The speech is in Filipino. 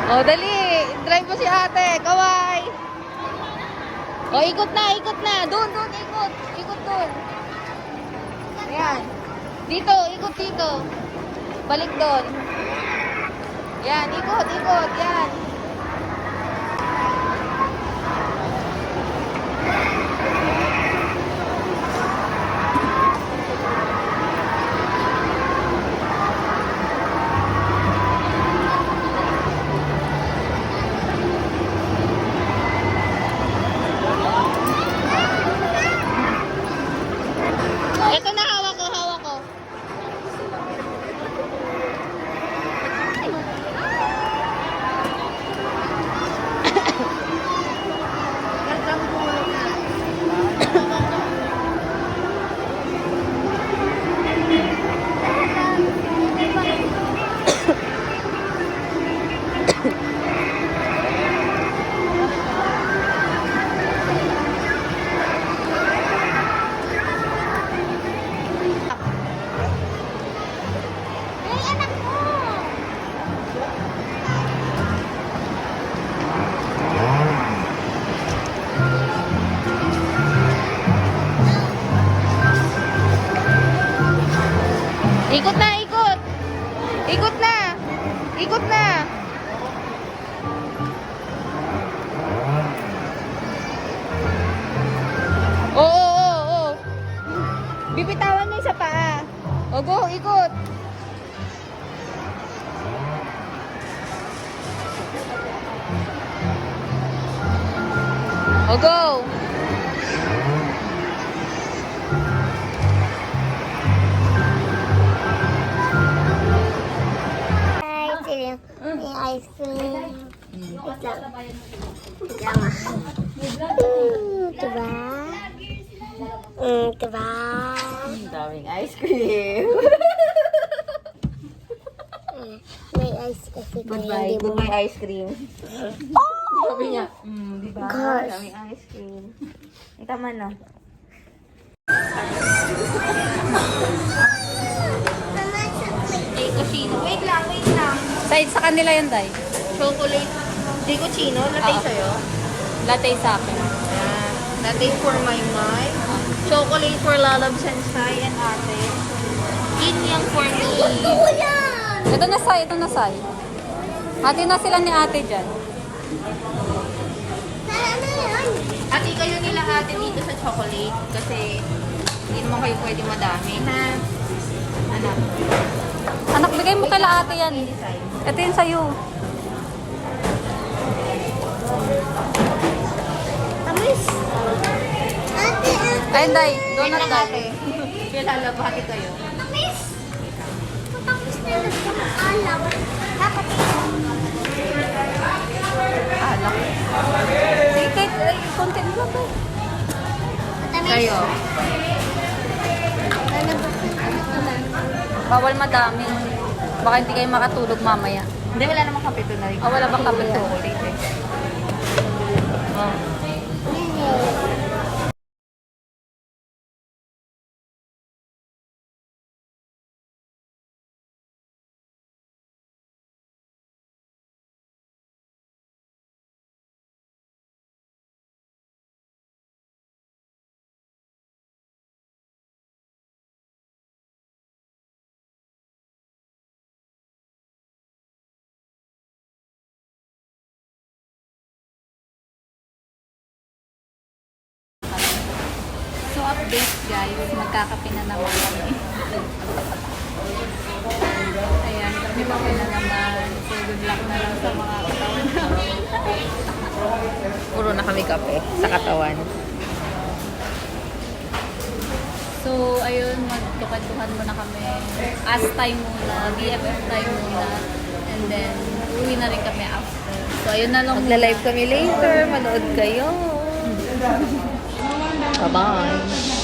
O, dali. Drive mo si ate. Kaway. O, ikot na, ikot na. Doon, doon, ikot. Ikot doon. Ayan. Dito, ikot dito. Balik doon. Yan, ikot, ikot. Yan. Ito na, hawak ko, hawak ko. Ikot na, ikot. Ikot na. Ikot na. Oo, oo, oo. Bibitawan mo sa paa. O, go, ikot. O, go. May ice cream. Wait lang. Diba? Diba? Daming ice cream. May ice kasi Goodbye, hindi mo. goodbye ice cream. Sabi niya, diba? Gosh. Daming ice cream. Ay, tama na. Cappuccino. Wait lang, wait lang. Side sa kanila yan, Day. Chocolate. Cappuccino. Latte Oo. sa'yo. Latte sa akin. Ayan. Latte for my mind. Chocolate for Lalab Sensai and ate. Yin yang for me. Ito na, Sai. Ito na, Sai. Hati na sila ni ate dyan. Ate, kayo nila ate dito sa chocolate. Kasi hindi naman kayo pwede madami. Ha? Anak. Anak, bigay mo kala ate yan. Ito yun sa'yo. Tamis. Ate, Ayun, Day. Wait Donut, lang Day. ate. Kaya lalabati kayo. tamis. Tamis na nagkakaalam. Dapat Alak. Sige, kahit konti mo lang, Day. tamis. Kayo. Bawal madami. Baka hindi kayo makatulog mamaya. Hindi, wala namang kape to na rin. Wala bang kape to? Chocolate eh. Oh. So, update guys. Magkakape na naman kami. Ayan, kape na naman. So, good luck na lang sa mga katawan namin. Puro na kami kape sa katawan. So, ayun, magtukan-tukan muna kami. As time muna, BFF time muna. And then, uwi na rin kami after. So, ayun na lang. Magla-live kami later. Manood kayo. Bye-bye.